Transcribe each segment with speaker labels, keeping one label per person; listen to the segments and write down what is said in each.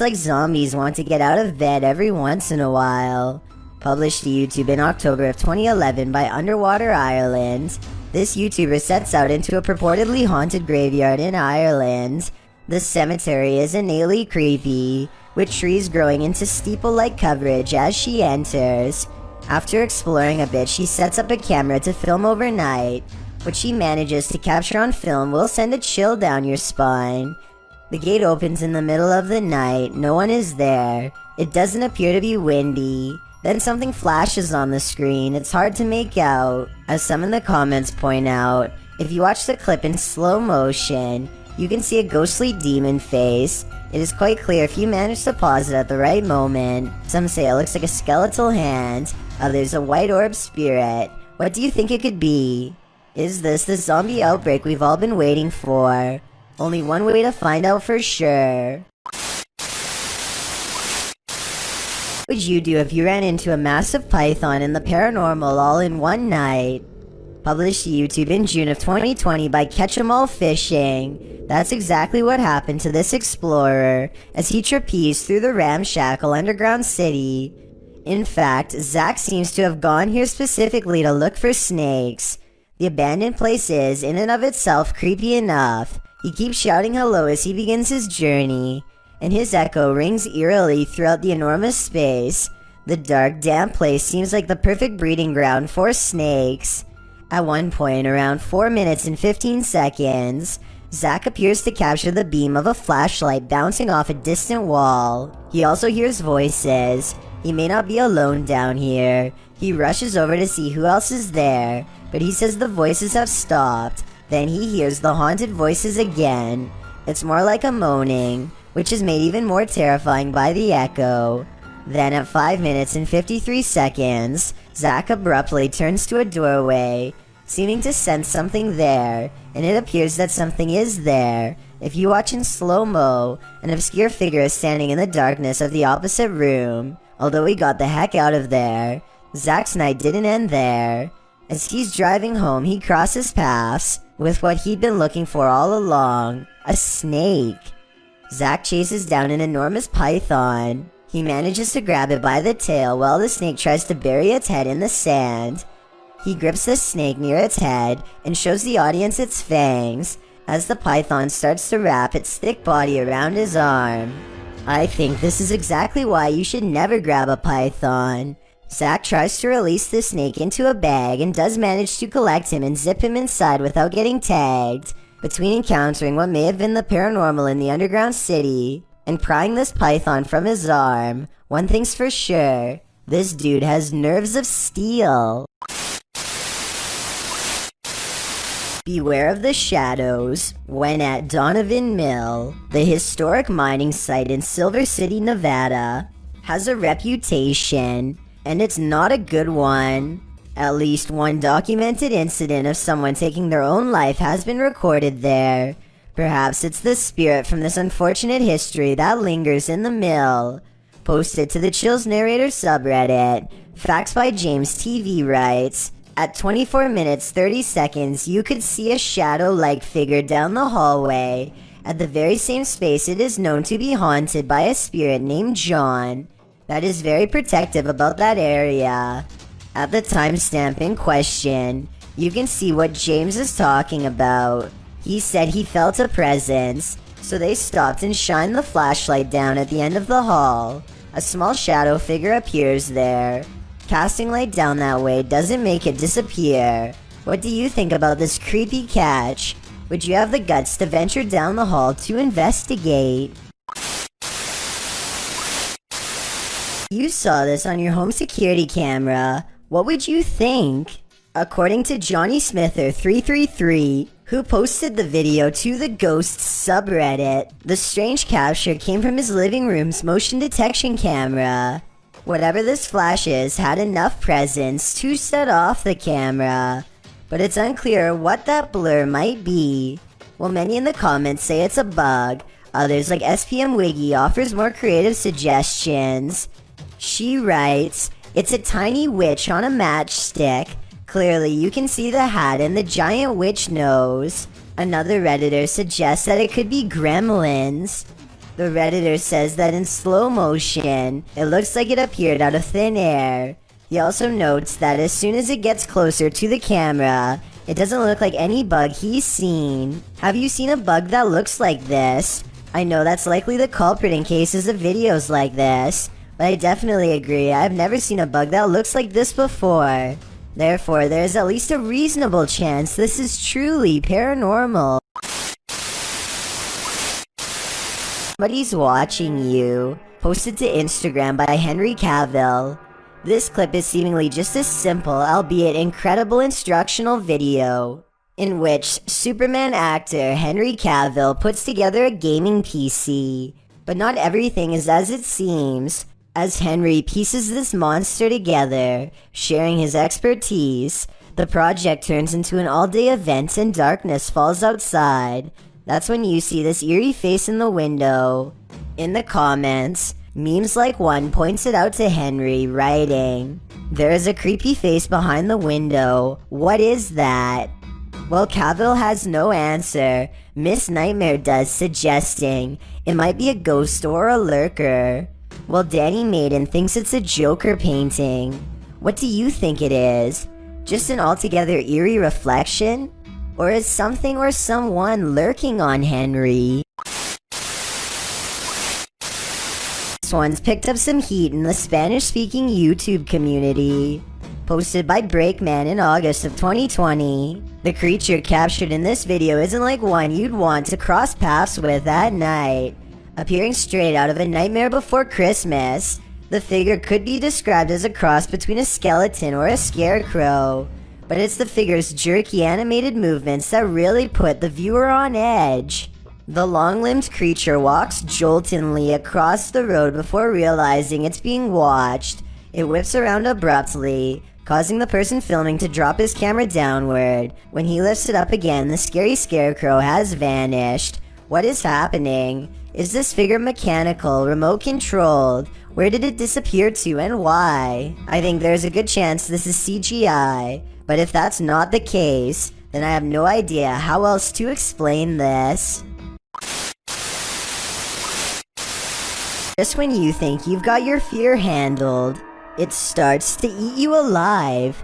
Speaker 1: like zombies want to get out of bed every once in a while. Published to YouTube in October of 2011 by Underwater Ireland, this YouTuber sets out into a purportedly haunted graveyard in Ireland. The cemetery is innately creepy, with trees growing into steeple-like coverage as she enters. After exploring a bit, she sets up a camera to film overnight. What she manages to capture on film will send a chill down your spine. The gate opens in the middle of the night, no one is there. It doesn't appear to be windy. Then something flashes on the screen, it's hard to make out. As some in the comments point out, if you watch the clip in slow motion, you can see a ghostly demon face. It is quite clear if you manage to pause it at the right moment. Some say it looks like a skeletal hand, others a white orb spirit. What do you think it could be? Is this the zombie outbreak we've all been waiting for? Only one way to find out for sure. What would you do if you ran into a massive python in the paranormal all in one night? Published to YouTube in June of 2020 by Catch 'em All Fishing. That's exactly what happened to this explorer as he trapezed through the ramshackle underground city. In fact, Zach seems to have gone here specifically to look for snakes. The abandoned place is, in and of itself, creepy enough. He keeps shouting hello as he begins his journey, and his echo rings eerily throughout the enormous space. The dark, damp place seems like the perfect breeding ground for snakes. At one point, around 4 minutes and 15 seconds, Zach appears to capture the beam of a flashlight bouncing off a distant wall. He also hears voices. He may not be alone down here. He rushes over to see who else is there, but he says the voices have stopped. Then he hears the haunted voices again. It's more like a moaning, which is made even more terrifying by the echo. Then at 5 minutes and 53 seconds, Zach abruptly turns to a doorway, seeming to sense something there, and it appears that something is there. If you watch in slow-mo, an obscure figure is standing in the darkness of the opposite room. Although he got the heck out of there, Zach's night didn't end there. As he's driving home, he crosses paths with what he'd been looking for all along, a snake. Zach chases down an enormous python. He manages to grab it by the tail while the snake tries to bury its head in the sand. He grips the snake near its head and shows the audience its fangs as the python starts to wrap its thick body around his arm. I think this is exactly why you should never grab a python. Zach tries to release the snake into a bag and does manage to collect him and zip him inside without getting tagged. Between encountering what may have been the paranormal in the underground city and prying this python from his arm, one thing's for sure, this dude has nerves of steel. Beware of the shadows. When at Donovan Mill, the historic mining site in Silver City, Nevada, has a reputation, and it's not a good one. At least one documented incident of someone taking their own life has been recorded there. Perhaps it's the spirit from this unfortunate history that lingers in the mill. Posted to the Chills Narrator subreddit, Facts by James TV writes, at 24 minutes 30 seconds, you could see a shadow-like figure down the hallway. At the very same space, it is known to be haunted by a spirit named John that is very protective about that area. At the timestamp in question, you can see what James is talking about. He said he felt a presence, so they stopped and shined the flashlight down at the end of the hall. A small shadow figure appears there. Casting light down that way doesn't make it disappear. What do you think about this creepy catch? Would you have the guts to venture down the hall to investigate? You saw this on your home security camera. What would you think? According to Johnny Smither 333, who posted the video to the Ghosts subreddit, the strange capture came from his living room's motion detection camera. Whatever this flash is had enough presence to set off the camera, but it's unclear what that blur might be. While many in the comments say it's a bug, others like SPM Wiggy offers more creative suggestions. She writes, it's a tiny witch on a matchstick. Clearly you can see the hat and the giant witch nose. Another Redditor suggests that it could be gremlins. The Redditor says that in slow motion, it looks like it appeared out of thin air. He also notes that as soon as it gets closer to the camera, it doesn't look like any bug he's seen. Have you seen a bug that looks like this? I know that's likely the culprit in cases of videos like this, but I definitely agree I've never seen a bug that looks like this before. Therefore, there is at least a reasonable chance this is truly paranormal. Somebody's watching you. Posted to Instagram by Henry Cavill. This clip is seemingly just a simple, albeit incredible instructional video, in which Superman actor Henry Cavill puts together a gaming PC. But not everything is as it seems. As Henry pieces this monster together, sharing his expertise, the project turns into an all-day event and darkness falls outside. That's when you see this eerie face in the window. In the comments, memes like one points it out to Henry, writing, "There is a creepy face behind the window. What is that?" Well, Cavill has no answer. Miss Nightmare does, suggesting it might be a ghost or a lurker. Well, Danny Maiden thinks it's a Joker painting. What do you think it is? Just an altogether eerie reflection? Or is something or someone lurking on Henry? This one's picked up some heat in the Spanish-speaking YouTube community. Posted by Breakman in August of 2020. The creature captured in this video isn't like one you'd want to cross paths with at night. Appearing straight out of A Nightmare Before Christmas, the figure could be described as a cross between a skeleton or a scarecrow. But it's the figure's jerky animated movements that really put the viewer on edge. The long-limbed creature walks joltingly across the road before realizing it's being watched. It whips around abruptly, causing the person filming to drop his camera downward. When he lifts it up again, the scary scarecrow has vanished. What is happening? Is this figure mechanical, remote-controlled? Where did it disappear to and why? I think there's a good chance this is CGI. But if that's not the case, then I have no idea how else to explain this. Just when you think you've got your fear handled, it starts to eat you alive.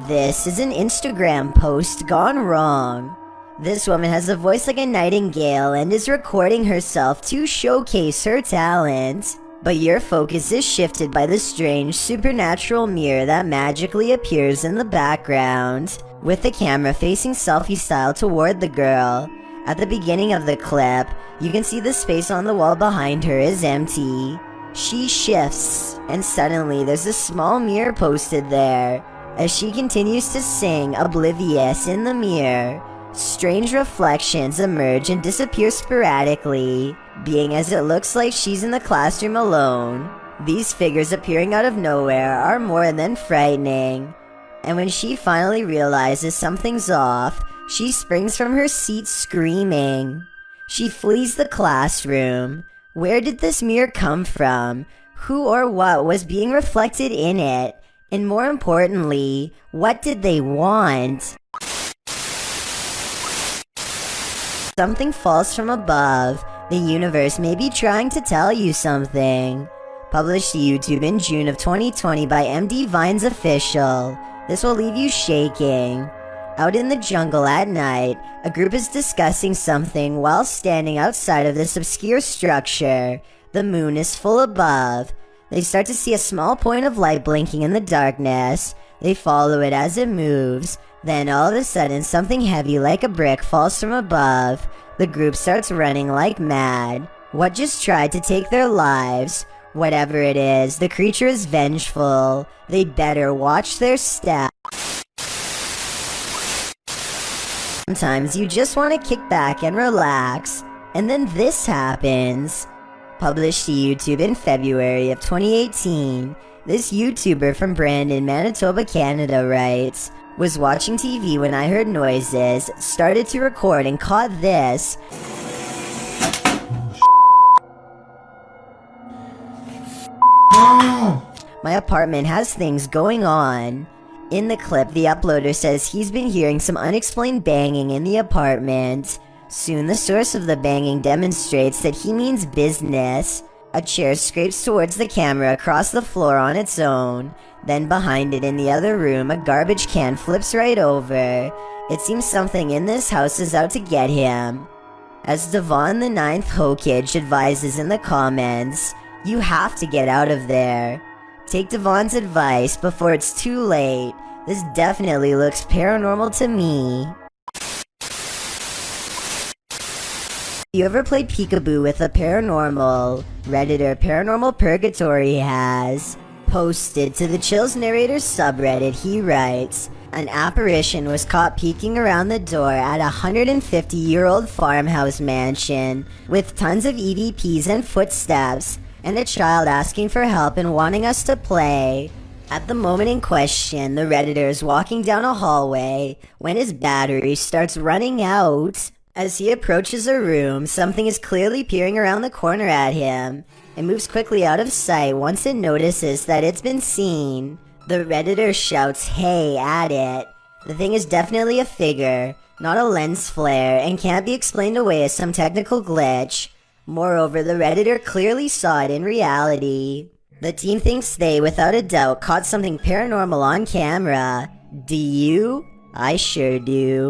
Speaker 1: This is an Instagram post gone wrong. This woman has a voice like a nightingale and is recording herself to showcase her talent. But your focus is shifted by the strange supernatural mirror that magically appears in the background, with the camera facing selfie style toward the girl. At the beginning of the clip, you can see the space on the wall behind her is empty. She shifts, and suddenly there's a small mirror posted there. As she continues to sing, oblivious in the mirror, strange reflections emerge and disappear sporadically, being as it looks like she's in the classroom alone. These figures appearing out of nowhere are more than frightening. And when she finally realizes something's off, she springs from her seat screaming. She flees the classroom. Where did this mirror come from? Who or what was being reflected in it? And more importantly, what did they want? Something falls from above. The universe may be trying to tell you something. Published to YouTube in June of 2020 by MD Vines Official. This will leave you shaking. Out in the jungle at night, a group is discussing something while standing outside of this obscure structure. The moon is full above. They start to see a small point of light blinking in the darkness. They follow it as it moves. Then all of a sudden, something heavy like a brick falls from above. The group starts running like mad. What just tried to take their lives? Whatever it is, the creature is vengeful. They better watch their step. Sometimes you just want to kick back and relax, and then this happens. Published to YouTube in February of 2018, this YouTuber from Brandon, Manitoba, Canada writes, "Was watching TV when I heard noises, started to record and caught this. My apartment has things going on." In the clip, the uploader says he's been hearing some unexplained banging in the apartment. Soon the source of the banging demonstrates that he means business. A chair scrapes towards the camera across the floor on its own. Then behind it in the other room, a garbage can flips right over. It seems something in this house is out to get him. As Devon the Ninth Hokage advises in the comments, you have to get out of there. Take Devon's advice before it's too late. This definitely looks paranormal to me. You ever played peekaboo with a paranormal? Redditor Paranormal Purgatory has posted to the Chills Narrators subreddit. He writes, an apparition was caught peeking around the door at a 150-year-old farmhouse mansion with tons of EVPs and footsteps, and a child asking for help and wanting us to play. At the moment in question, the Redditor is walking down a hallway when his battery starts running out. As he approaches a room, something is clearly peering around the corner at him. It moves quickly out of sight once it notices that it's been seen. The Redditor shouts, "Hey," at it. The thing is definitely a figure, not a lens flare, and can't be explained away as some technical glitch. Moreover, the Redditor clearly saw it in reality. The team thinks they, without a doubt, caught something paranormal on camera. Do you? I sure do.